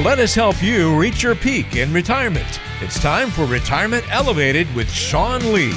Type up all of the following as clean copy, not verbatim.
Let us help you reach your peak in retirement. It's time for Retirement Elevated with Sean Lee.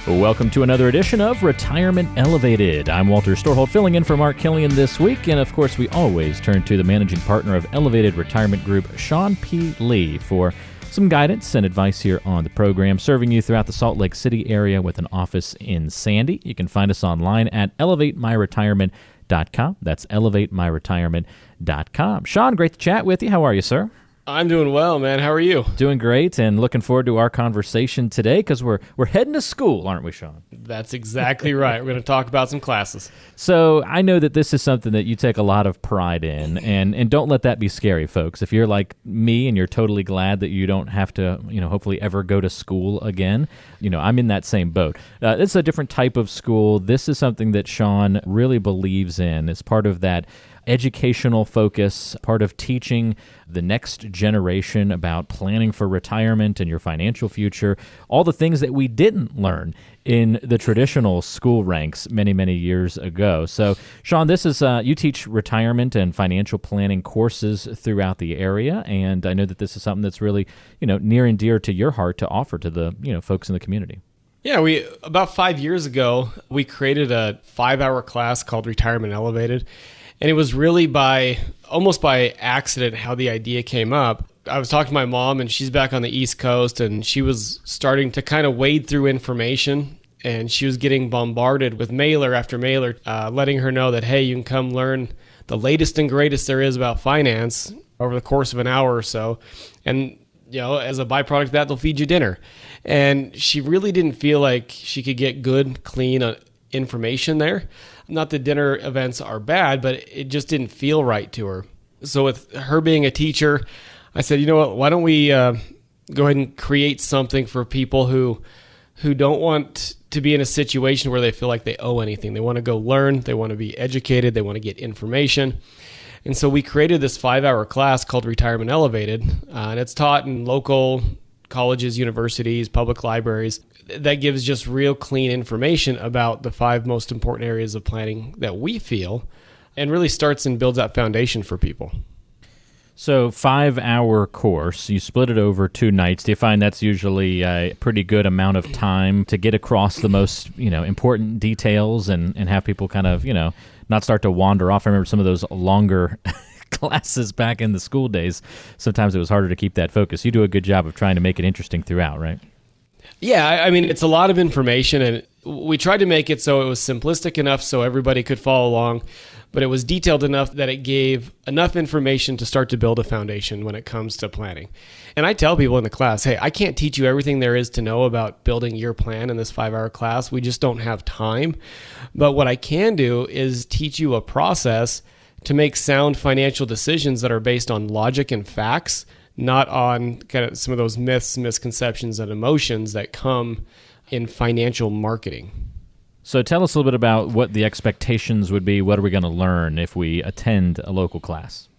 Welcome to another edition of Retirement Elevated. I'm Walter Storholt, filling in for Mark Killian this week, and of course we always turn to the managing partner of Elevated Retirement Group, Sean P. Lee, for some guidance and advice here on the program, serving you throughout the Salt Lake City area with an office in Sandy. You can find us online at elevatemyretirement.com. That's elevatemyretirement.com. Sean, great to chat with you. How are you, sir? I'm doing well, man. How are you? Doing great, and looking forward to our conversation today because we're heading to school, aren't we, Sean? That's exactly right. We're going to talk about some classes. So I know that this is something that you take a lot of pride in, and don't let that be scary, folks. If you're like me and you're totally glad that you don't have to, hopefully ever go to school again, I'm in that same boat. It's a different type of school. This is something that Sean really believes in. It's part of that educational focus, part of teaching the next generation about planning for retirement and your financial future, all the things that we didn't learn in the traditional school ranks many, many years ago. So, Sean, this is you teach retirement and financial planning courses throughout the area, and I know that this is something that's really, near and dear to your heart to offer to the, folks in the community. Yeah, about 5 years ago, we created a 5-hour class called Retirement Elevated. And it was really almost by accident how the idea came up. I was talking to my mom, and she's back on the East Coast, and she was starting to kind of wade through information, and she was getting bombarded with mailer after mailer, letting her know that, hey, you can come learn the latest and greatest there is about finance over the course of an hour or so. And, as a byproduct of that, they'll feed you dinner. And she really didn't feel like she could get good, clean information there. Not that dinner events are bad, but it just didn't feel right to her. So with her being a teacher, I said, why don't we go ahead and create something for people who don't want to be in a situation where they feel like they owe anything. They want to go learn, they want to be educated, they want to get information. And so we created this 5-hour class called Retirement Elevated, and it's taught in local colleges, universities, public libraries. That gives just real clean information about the 5 most important areas of planning that we feel, and really starts and builds that foundation for people. So 5-hour course, you split it over 2 nights. Do you find that's usually a pretty good amount of time to get across the most, important details and have people kind of, not start to wander off? I remember some of those longer classes back in the school days. Sometimes it was harder to keep that focus. You do a good job of trying to make it interesting throughout, right? Yeah, I mean, it's a lot of information, and we tried to make it so it was simplistic enough so everybody could follow along, but it was detailed enough that it gave enough information to start to build a foundation when it comes to planning. And I tell people in the class, hey, I can't teach you everything there is to know about building your plan in this 5-hour class. We just don't have time. But what I can do is teach you a process to make sound financial decisions that are based on logic and facts, not on kind of some of those myths, misconceptions, and emotions that come in financial marketing. So tell us a little bit about what the expectations would be. What are we going to learn if we attend a local class?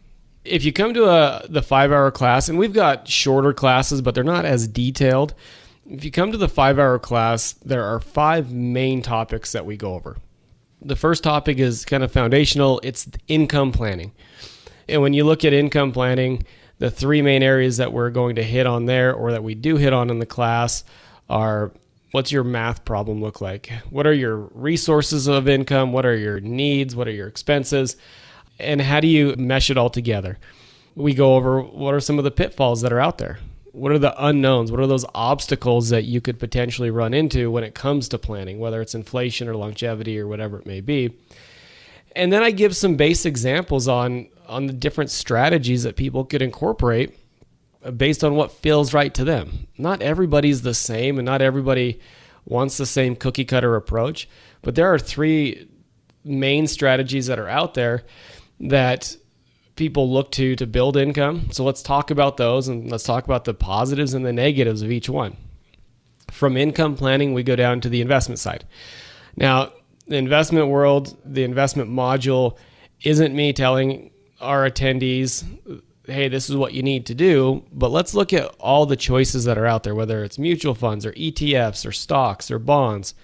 If you come to the 5-hour class, and we've got shorter classes, but they're not as detailed. If you come to the 5-hour class, there are 5 main topics that we go over. The first topic is kind of foundational. It's income planning. And when you look at income planning, the 3 main areas that we're going to hit on there, or that we do hit on in the class, are what's your math problem look like? What are your resources of income? What are your needs? What are your expenses? And how do you mesh it all together? We go over what are some of the pitfalls that are out there? What are the unknowns? What are those obstacles that you could potentially run into when it comes to planning, whether it's inflation or longevity or whatever it may be? And then I give some base examples on the different strategies that people could incorporate based on what feels right to them. Not everybody's the same, and not everybody wants the same cookie cutter approach, but there are 3 main strategies that are out there that people look to build income. So let's talk about those, and let's talk about the positives and the negatives of each one. From income planning, we go down to the investment side. Now, the investment world, the investment module, isn't me telling our attendees, hey, this is what you need to do, but let's look at all the choices that are out there, whether it's mutual funds or ETFs or stocks or bonds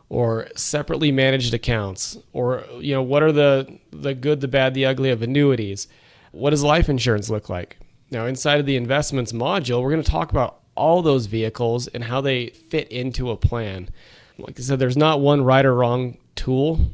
or separately managed accounts, or what are the good, the bad, the ugly of annuities. What does life insurance look like? Now, inside of the investments module, we're going to talk about all those vehicles and how they fit into a plan. Like I said, there's not one right or wrong tool.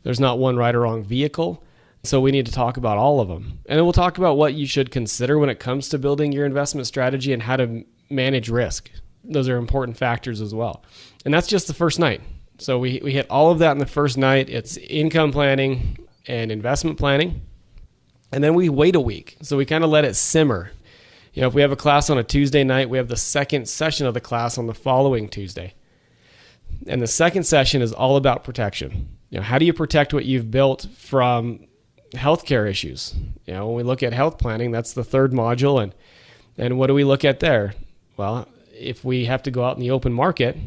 There's not one right or wrong vehicle. So we need to talk about all of them. And then we'll talk about what you should consider when it comes to building your investment strategy and how to manage risk. Those are important factors as well. And that's just the first night. So we hit all of that in the first night. It's income planning and investment planning. And then we wait a week. So we kind of let it simmer. If we have a class on a Tuesday night, we have the second session of the class on the following Tuesday. And the second session is all about protection. How do you protect what you've built from healthcare issues? When we look at health planning, that's the third module. And what do we look at there? Well, if we have to go out in the open market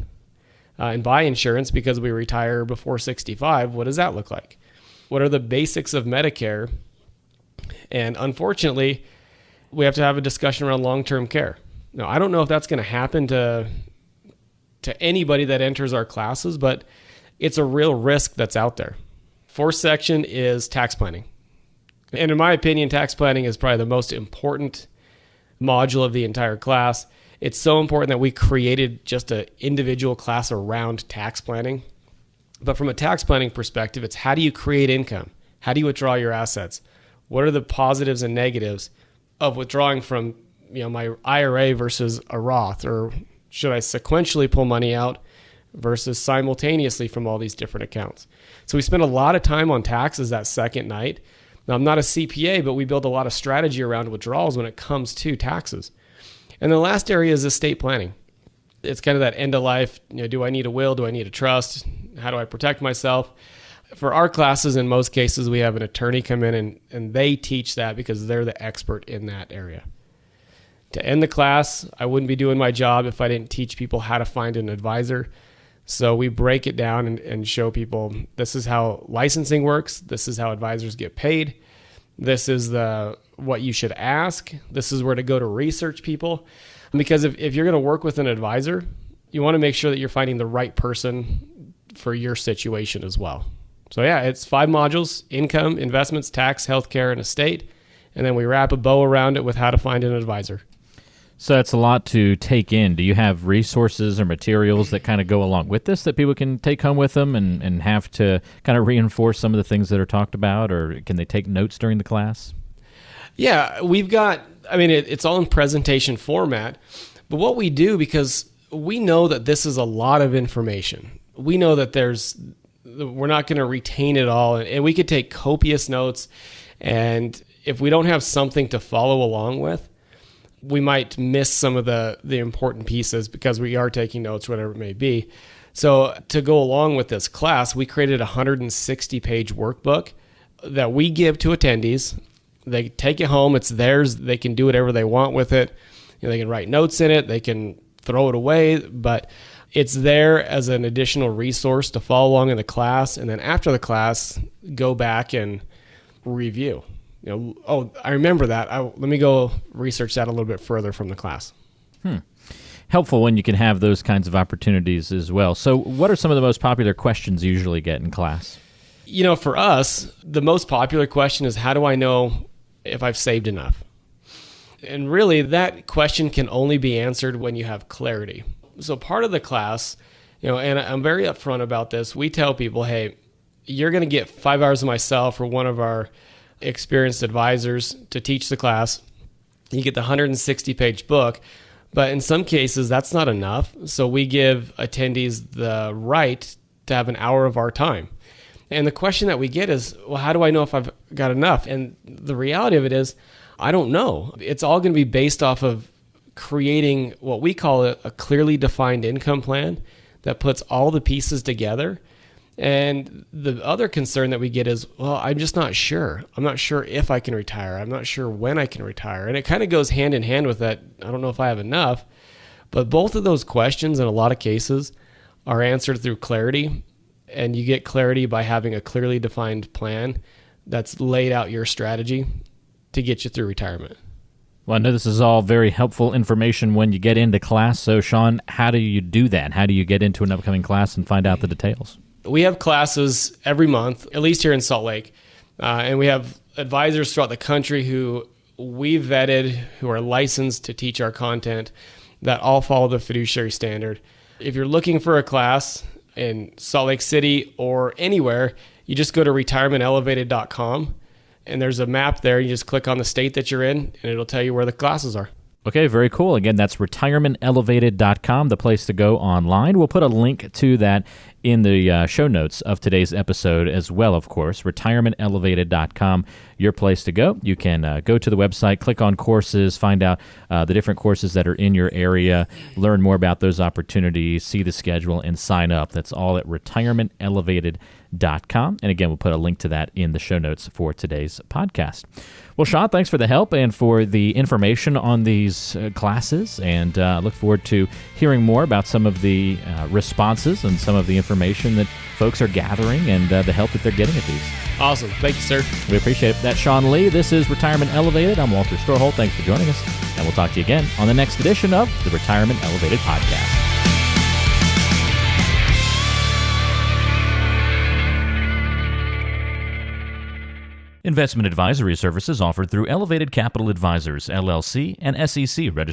and buy insurance because we retire before 65, what does that look like? What are the basics of Medicare? And unfortunately, we have to have a discussion around long-term care. Now, I don't know if that's going to happen to anybody that enters our classes, but it's a real risk that's out there. Fourth section is tax planning. And in my opinion, tax planning is probably the most important module of the entire class. It's so important that we created just an individual class around tax planning. But from a tax planning perspective, it's how do you create income? How do you withdraw your assets? What are the positives and negatives of withdrawing from my IRA versus a Roth? Or should I sequentially pull money out versus simultaneously from all these different accounts? So we spend a lot of time on taxes that second night. Now, I'm not a CPA, but we build a lot of strategy around withdrawals when it comes to taxes. And the last area is estate planning. It's kind of that end of life. Do I need a will? Do I need a trust? How do I protect myself? For our classes, in most cases, we have an attorney come in and they teach that because they're the expert in that area. To end the class, I wouldn't be doing my job if I didn't teach people how to find an advisor. So we break it down and show people this is how licensing works. This is how advisors get paid. This is what you should ask. This is where to go to research people. Because if you're going to work with an advisor, you want to make sure that you're finding the right person for your situation as well. So yeah, it's 5 modules: income, investments, tax, healthcare, and estate. And then we wrap a bow around it with how to find an advisor. So that's a lot to take in. Do you have resources or materials that kind of go along with this that people can take home with them and have to kind of reinforce some of the things that are talked about, or can they take notes during the class? Yeah, we've got, it's all in presentation format, but what we do, because we know that this is a lot of information. We know that we're not going to retain it all, and we could take copious notes, and if we don't have something to follow along with, we might miss some of the important pieces because we are taking notes, whatever it may be. So to go along with this class, we created a 160-page workbook that we give to attendees. They take it home. It's theirs. They can do whatever they want with it. They can write notes in it. They can throw it away, but it's there as an additional resource to follow along in the class. And then after the class, go back and review. I remember that. Let me go research that a little bit further from the class. Helpful when you can have those kinds of opportunities as well. So what are some of the most popular questions you usually get in class? For us, the most popular question is, how do I know if I've saved enough? And really, that question can only be answered when you have clarity. So part of the class, and I'm very upfront about this, we tell people, hey, you're going to get 5 hours of myself or one of our experienced advisors to teach the class. You get the 160-page book, but in some cases, that's not enough. So we give attendees the right to have an hour of our time. And the question that we get is, well, how do I know if I've got enough? And the reality of it is, I don't know. It's all going to be based off of creating what we call a clearly defined income plan that puts all the pieces together. And the other concern that we get is, well, I'm just not sure. I'm not sure if I can retire. I'm not sure when I can retire. And it kind of goes hand in hand with that. I don't know if I have enough. But both of those questions in a lot of cases are answered through clarity. And you get clarity by having a clearly defined plan that's laid out your strategy to get you through retirement. Well, I know this is all very helpful information when you get into class. So, Sean, how do you do that? How do you get into an upcoming class and find out the details? We have classes every month, at least here in Salt Lake. And we have advisors throughout the country who we vetted, who are licensed to teach our content, that all follow the fiduciary standard. If you're looking for a class in Salt Lake City or anywhere, you just go to retirementelevated.com, and there's a map there. You just click on the state that you're in, and it'll tell you where the classes are. Okay, very cool. Again, that's retirementelevated.com, the place to go online. We'll put a link to that in the show notes of today's episode as well, of course. Retirementelevated.com, your place to go. You can go to the website, click on courses, find out the different courses that are in your area, learn more about those opportunities, see the schedule, and sign up. That's all at retirementelevated.com. And again, we'll put a link to that in the show notes for today's podcast. Well, Sean, thanks for the help and for the information on these classes, and look forward to hearing more about some of the responses and some of the information that folks are gathering and the help that they're getting at these. Awesome. Thank you, sir. We appreciate it. That's Sean Lee. This is Retirement Elevated. I'm Walter Storholt. Thanks for joining us, and we'll talk to you again on the next edition of the Retirement Elevated podcast. Investment advisory services offered through Elevated Capital Advisors, LLC, and SEC registered